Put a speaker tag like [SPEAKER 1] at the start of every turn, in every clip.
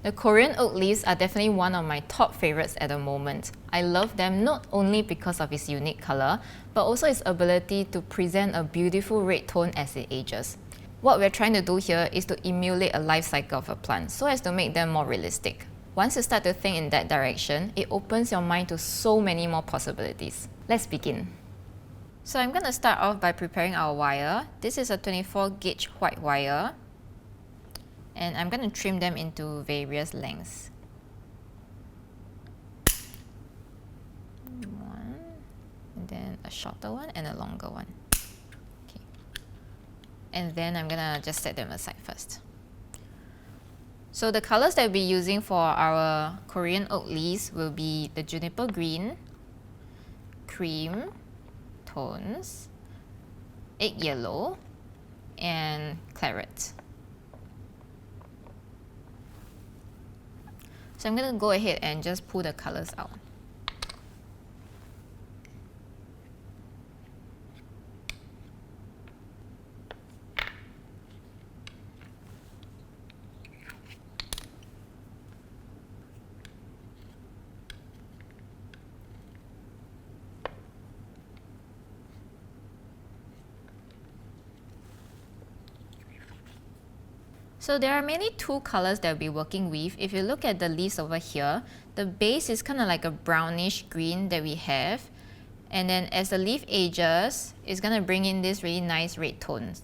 [SPEAKER 1] The Korean oak leaves are definitely one of my top favorites at the moment. I love them not only because of its unique color, but also its ability to present a beautiful red tone as it ages. What we're trying to do here is to emulate a life cycle of a plant so as to make them more realistic. Once you start to think in that direction, it opens your mind to so many more possibilities. Let's begin. So I'm going to start off by preparing our wire. This is a 24 gauge white wire, and I'm going to trim them into various lengths. One, and then a shorter one and a longer one. Okay. And then I'm going to just set them aside first. So the colors that we'll be using for our Korean oak leaves will be the juniper green, cream tones, egg yellow, and claret. So I'm going to go ahead and just pull the colors out. So there are mainly two colors that we'll be working with. If you look at the leaves over here, the base is kind of like a brownish green that we have. And then as the leaf ages, it's going to bring in this really nice red tones.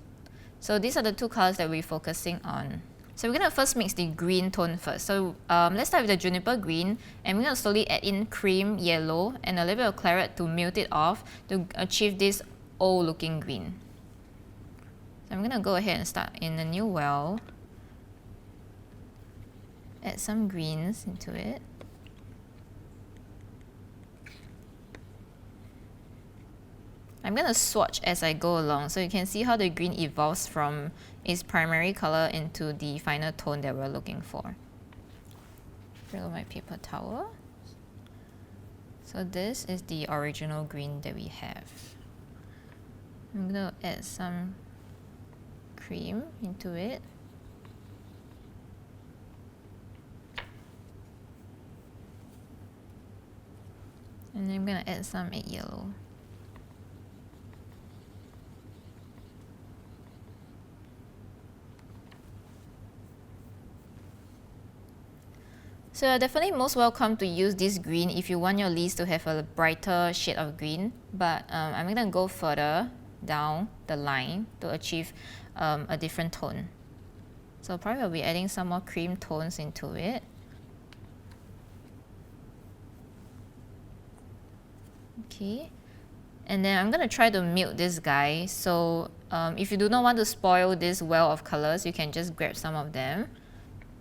[SPEAKER 1] So these are the two colors that we're focusing on. So we're going to first mix the green tone first. So let's start with the juniper green, and we're going to slowly add in cream yellow and a little bit of claret to melt it off to achieve this old looking green. So I'm going to go ahead and start in a new well. Add some greens into it. I'm going to swatch as I go along so you can see how the green evolves from its primary color into the final tone that we're looking for. Bring out my paper towel. So this is the original green that we have. I'm going to add some cream into it. And then I'm going to add some egg yellow. So you're definitely most welcome to use this green if you want your leaves to have a brighter shade of green. But I'm going to go further down the line to achieve a different tone. So probably will be adding some more cream tones into it. Okay, and then I'm going to try to melt this guy. So if you do not want to spoil this well of colors, you can just grab some of them,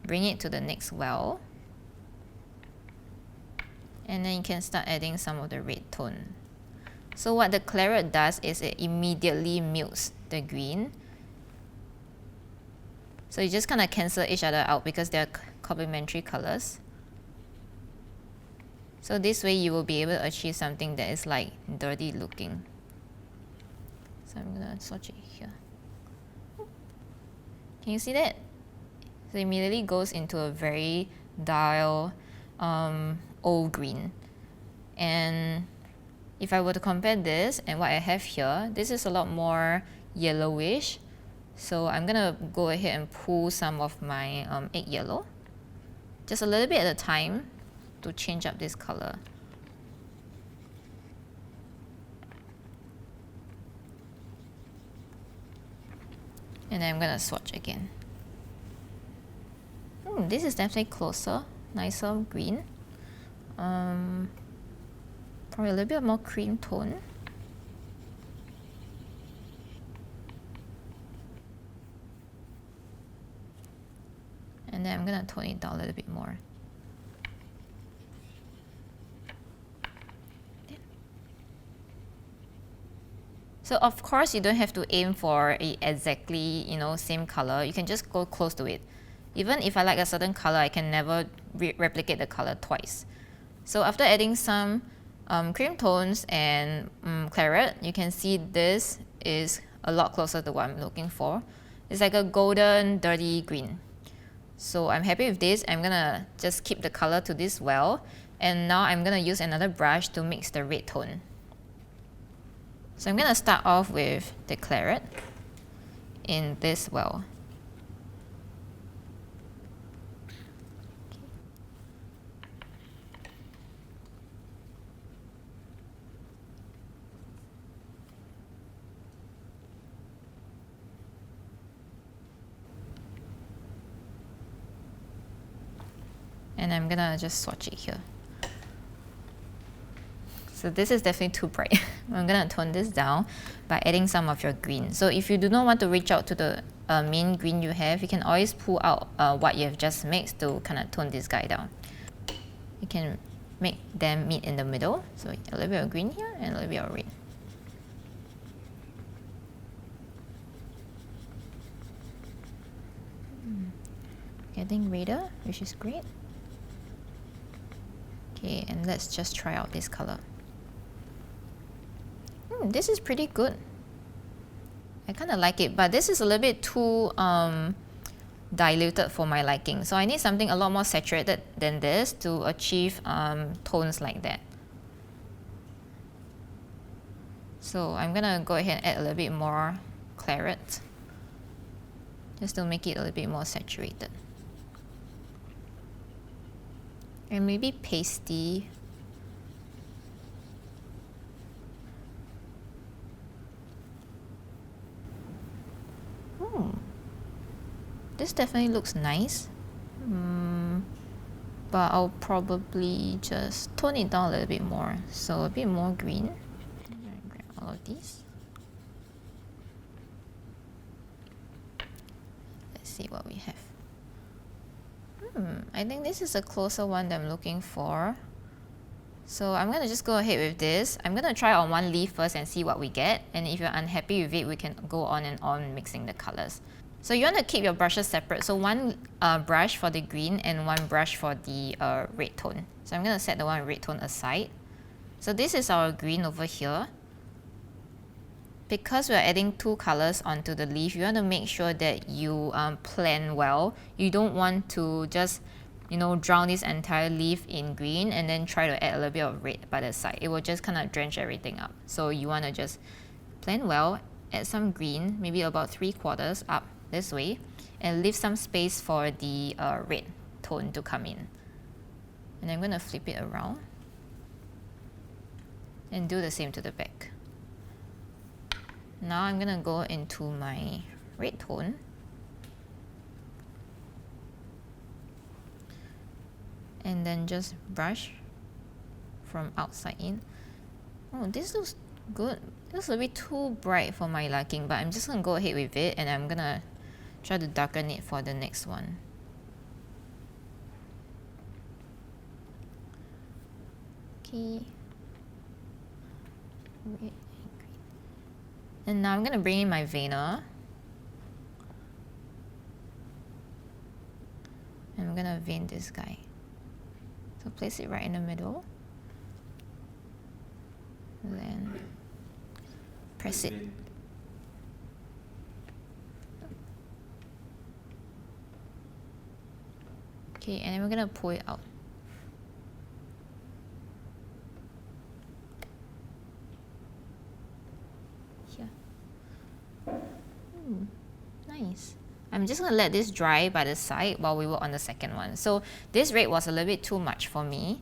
[SPEAKER 1] bring it to the next well, and then you can start adding some of the red tone. So what the claret does is it immediately melts the green. So you just kind of cancel each other out because they're complementary colors. So this way you will be able to achieve something that is like dirty looking. So I'm going to swatch it here. Can you see that? So it immediately goes into a very dull old green. And if I were to compare this and what I have here, this is a lot more yellowish. So I'm going to go ahead and pull some of my egg yellow, just a little bit at a time, to change up this color. And then I'm going to swatch again. This is definitely closer, nicer green. Probably a little bit more cream tone. And then I'm going to tone it down a little bit more. So of course you don't have to aim for a exactly same color. You can just go close to it. Even if I like a certain color, I can never replicate the color twice. So after adding some cream tones and claret, you can see this is a lot closer to what I'm looking for. It's like a golden dirty green. So I'm happy with this. I'm gonna just keep the color to this well. And now I'm gonna use another brush to mix the red tone. So I'm gonna start off with the claret in this well. And I'm gonna just swatch it here. So this is definitely too bright. I'm gonna tone this down by adding some of your green. So if you do not want to reach out to the main green you have, you can always pull out what you have just mixed to kind of tone this guy down. You can make them meet in the middle. So a little bit of green here and a little bit of red. Getting redder, which is great. Okay, and let's just try out this color. This is pretty good. I kind of like it, but this is a little bit too diluted for my liking. So I need something a lot more saturated than this to achieve tones like that. So I'm gonna go ahead and add a little bit more claret just to make it a little bit more saturated. And maybe pasty. This definitely looks nice. But I'll probably just tone it down a little bit more. So a bit more green. I'm gonna grab all of these. Let's see what we have. I think this is a closer one that I'm looking for. So I'm gonna just go ahead with this. I'm gonna try on one leaf first and see what we get. And if you're unhappy with it, we can go on and on mixing the colors. So you want to keep your brushes separate. So one brush for the green and one brush for the red tone. So I'm gonna set the one red tone aside. So this is our green over here. Because we're adding two colors onto the leaf, you want to make sure that you plan well. You don't want to just drown this entire leaf in green and then try to add a little bit of red by the side. It will just kind of drench everything up. So you want to just plan well, add some green, maybe about 3/4 up this way, and leave some space for the red tone to come in. And I'm going to flip it around and do the same to the back. Now I'm going to go into my red tone. And then just brush from outside in. Oh, this looks good. It looks a bit too bright for my liking, but I'm just going to go ahead with it and I'm going to try to darken it for the next one. Okay. Red. And now I'm going to bring in my veiner. And I'm going to vein this guy. So place it right in the middle. Then press it. Okay, and then we're going to pull it out. Nice. I'm just going to let this dry by the side while we work on the second one. So this red was a little bit too much for me.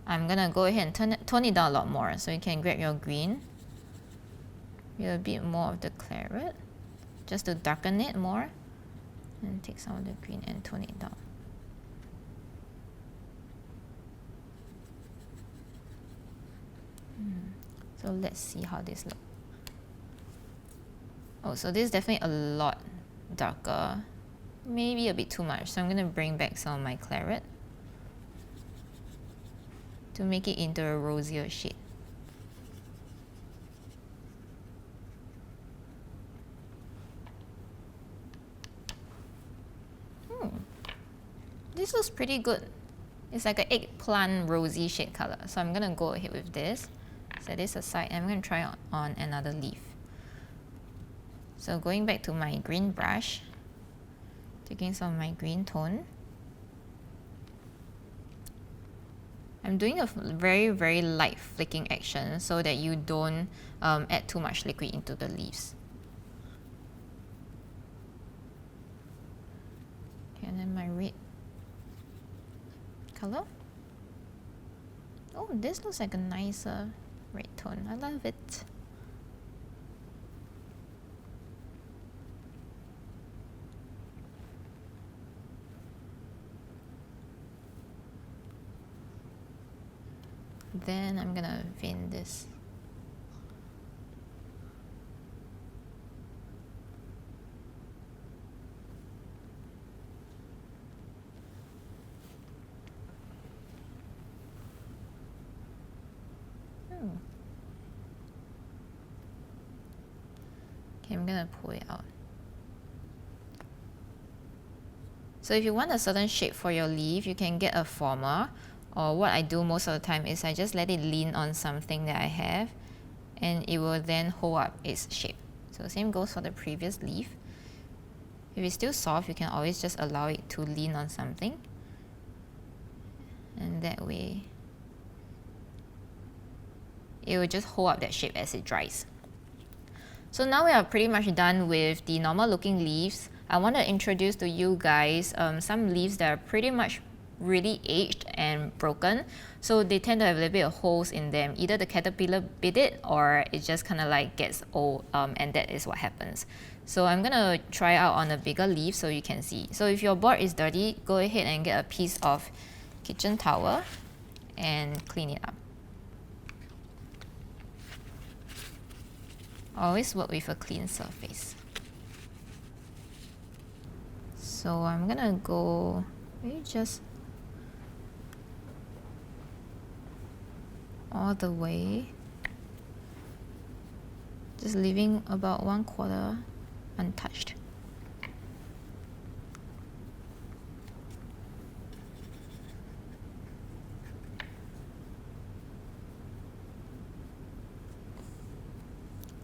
[SPEAKER 1] I'm going to go ahead and tone it down a lot more. So you can grab your green, with a bit more of the claret, just to darken it more. And take some of the green and tone it down. So let's see how this looks. Oh, so this is definitely a lot darker, maybe a bit too much. So I'm going to bring back some of my claret to make it into a rosier shade. This looks pretty good. It's like an eggplant rosy shade color. So I'm going to go ahead with this. Set this aside and I'm going to try on another leaf. So going back to my green brush, taking some of my green tone, I'm doing a very light flicking action so that you don't add too much liquid into the leaves. Okay, and then my red color. Oh, this looks like a nicer red tone. I love it. Then I'm gonna vein this. Okay, I'm gonna pull it out. So if you want a certain shape for your leaf, you can get a former, or what I do most of the time is I just let it lean on something that I have, and it will then hold up its shape. So same goes for the previous leaf. If it's still soft, you can always just allow it to lean on something, and that way it will just hold up that shape as it dries. So now we are pretty much done with the normal looking leaves. I want to introduce to you guys some leaves that are pretty much really aged and broken. So they tend to have a little bit of holes in them. Either the caterpillar bit it or it just kind of like gets old, and that is what happens. So I'm gonna try out on a bigger leaf so you can see. So if your board is dirty, go ahead and get a piece of kitchen towel and clean it up. Always work with a clean surface. So I'm gonna go maybe just all the way, just leaving about 1/4 untouched.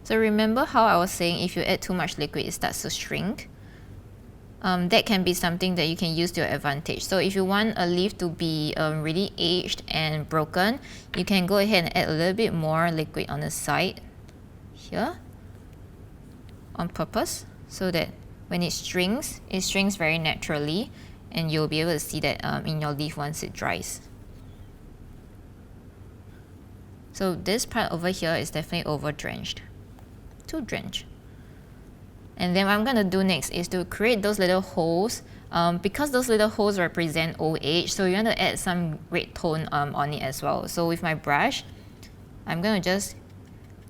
[SPEAKER 1] So remember how I was saying if you add too much liquid, it starts to shrink? That can be something that you can use to your advantage. So if you want a leaf to be really aged and broken, you can go ahead and add a little bit more liquid on the side here on purpose, so that when it strings very naturally, and you'll be able to see that in your leaf once it dries. So this part over here is definitely over drenched. Too drenched. And then what I'm gonna do next is to create those little holes, because those little holes represent old age, so you want to add some red tone on it as well. So with my brush, I'm gonna just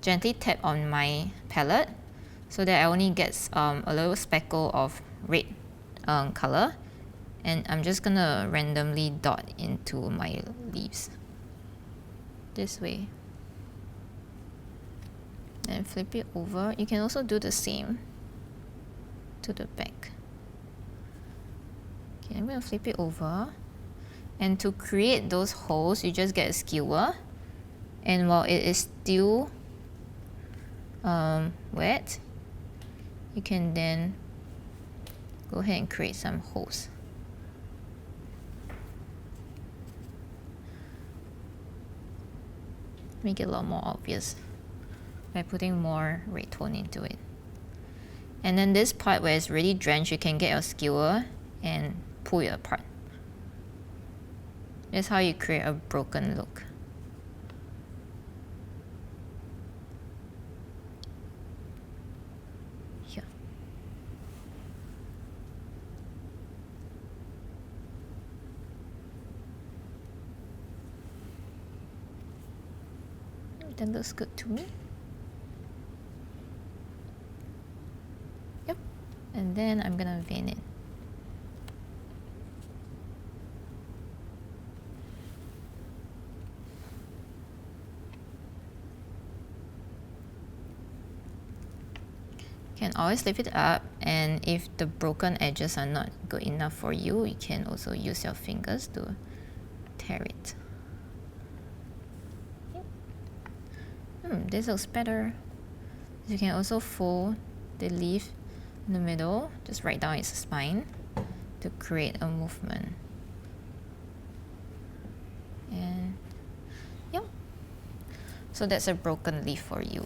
[SPEAKER 1] gently tap on my palette so that I only get a little speckle of red color, and I'm just gonna randomly dot into my leaves this way. And flip it over. You can also do the same to the back. Okay, I'm going to flip it over, and to create those holes you just get a skewer, and while it is still wet, you can then go ahead and create some holes. Make it a lot more obvious by putting more red tone into it. And then this part where it's really drenched, you can get your skewer and pull it apart. That's how you create a broken look. Here. That looks good to me. Yep. And then I'm gonna vein it. You can always lift it up, and if the broken edges are not good enough for you, you can also use your fingers to tear it. This looks better. You can also fold the leaf in the middle, just right down its spine to create a movement. And So that's a broken leaf for you.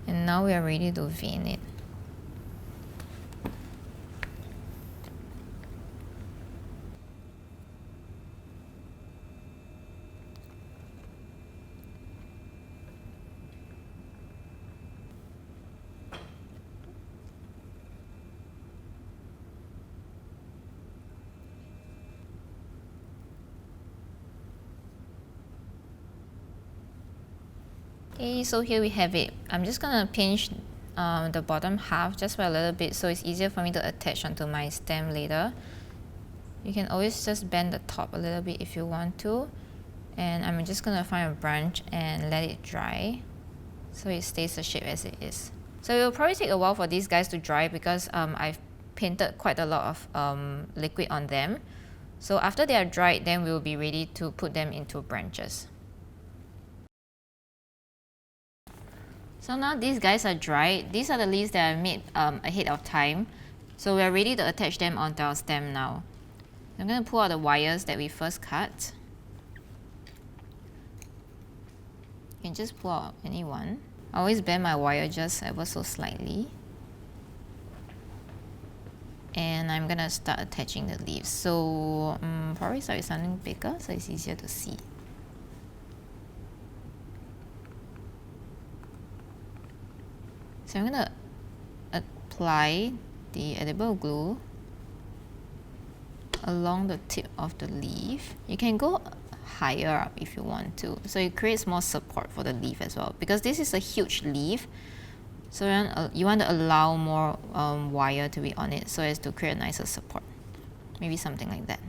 [SPEAKER 1] And now we are ready to vein it. Okay, so here we have it. I'm just gonna pinch the bottom half just for a little bit so it's easier for me to attach onto my stem later. You can always just bend the top a little bit if you want to. And I'm just gonna find a branch and let it dry so it stays the shape as it is. So it will probably take a while for these guys to dry because I've painted quite a lot of liquid on them. So after they are dried, then we'll be ready to put them into branches. So now these guys are dried. These are the leaves that I made ahead of time. So we're ready to attach them onto our stem now. I'm going to pull out the wires that we first cut. You can just pull out any one. I always bend my wire just ever so slightly. And I'm going to start attaching the leaves. So probably start with something bigger so it's easier to see. So I'm going to apply the edible glue along the tip of the leaf. You can go higher up if you want to, so it creates more support for the leaf as well, because this is a huge leaf, so you want to allow more wire to be on it so as to create a nicer support. Maybe something like that.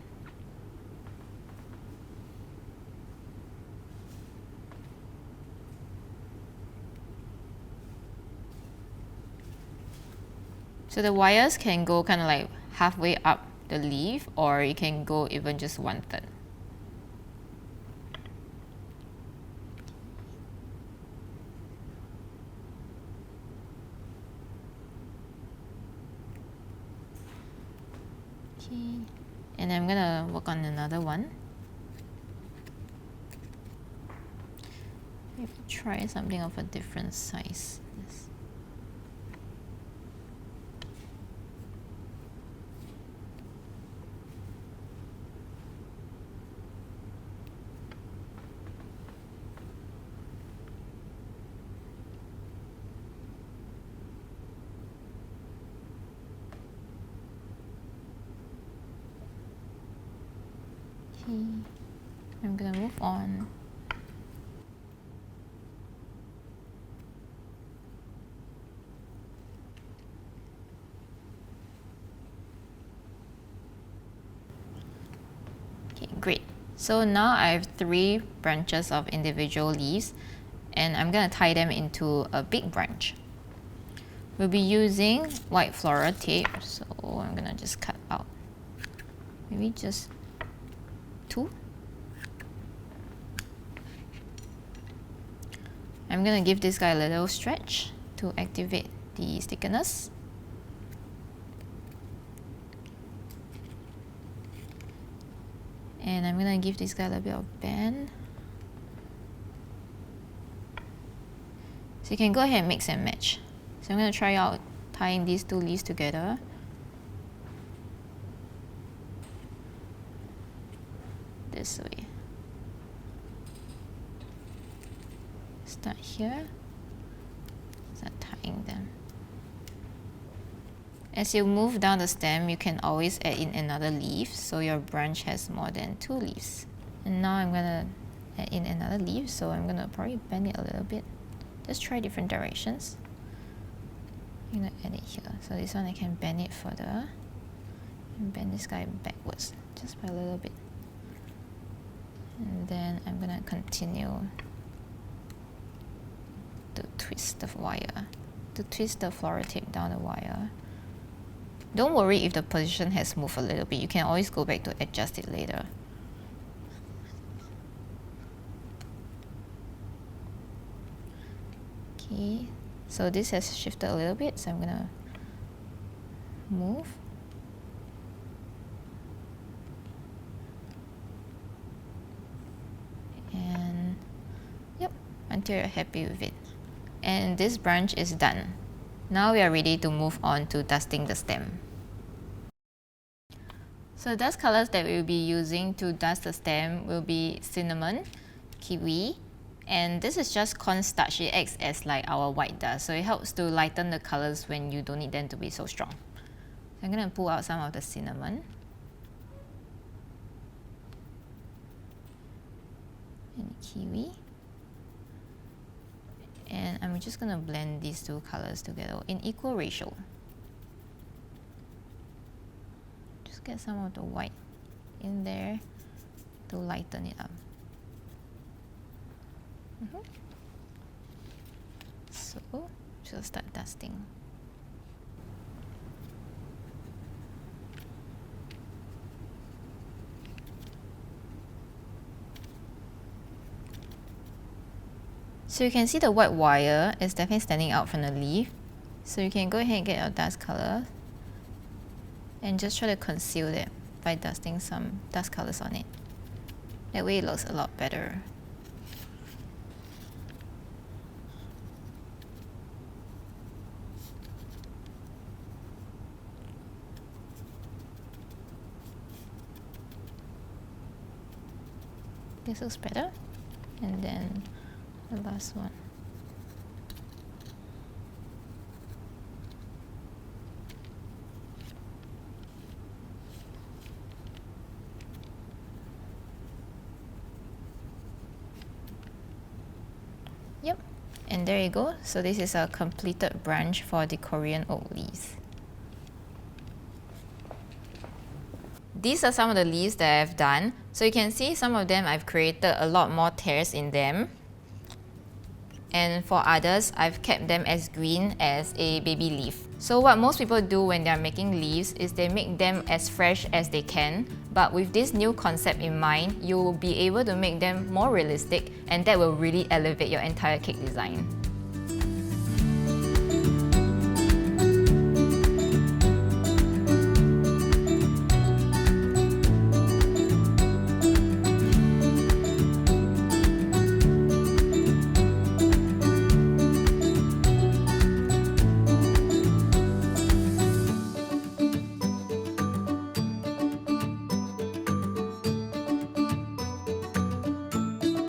[SPEAKER 1] So the wires can go kind of like halfway up the leaf, or you can go even just 1/3. Okay, and I'm gonna work on another one. Maybe try something of a different size. Yes. Okay, I'm gonna move on. So now I have 3 branches of individual leaves, and I'm going to tie them into a big branch. We'll be using white floral tape, so I'm going to just cut out maybe just 2. I'm going to give this guy a little stretch to activate the stickiness. And I'm going to give this guy a little bit of bend. So you can go ahead and mix and match. So I'm going to try out tying these 2 leaves together. This way. Start here. Start tying them. As you move down the stem, you can always add in another leaf, so your branch has more than 2 leaves. And now I'm going to add in another leaf, so I'm going to probably bend it a little bit. Just try different directions. I'm going to add it here. So this one I can bend it further. And bend this guy backwards, just by a little bit. And then I'm going to continue to twist the wire, to twist the floral tape down the wire. Don't worry if the position has moved a little bit, you can always go back to adjust it later. Okay, so this has shifted a little bit, so I'm gonna move. And yep, until you're happy with it. And this branch is done. Now we are ready to move on to dusting the stem. So the dust colors that we will be using to dust the stem will be cinnamon, kiwi, and this is just cornstarch. It acts as like our white dust, so it helps to lighten the colors when you don't need them to be so strong. So I'm going to pull out some of the cinnamon. And kiwi. And I'm just going to blend these 2 colors together in equal ratio. Just get some of the white in there to lighten it up. So, just start dusting. So you can see the white wire is definitely standing out from the leaf. So you can go ahead and get your dust color and just try to conceal it by dusting some dust colors on it. That way it looks a lot better. This looks better. And then the last one. Yep, and there you go. So this is a completed branch for the Korean oak leaves. These are some of the leaves that I've done. So you can see some of them I've created a lot more tears in them. And for others, I've kept them as green as a baby leaf. So what most people do when they're making leaves is they make them as fresh as they can. But with this new concept in mind, you will be able to make them more realistic, and that will really elevate your entire cake design.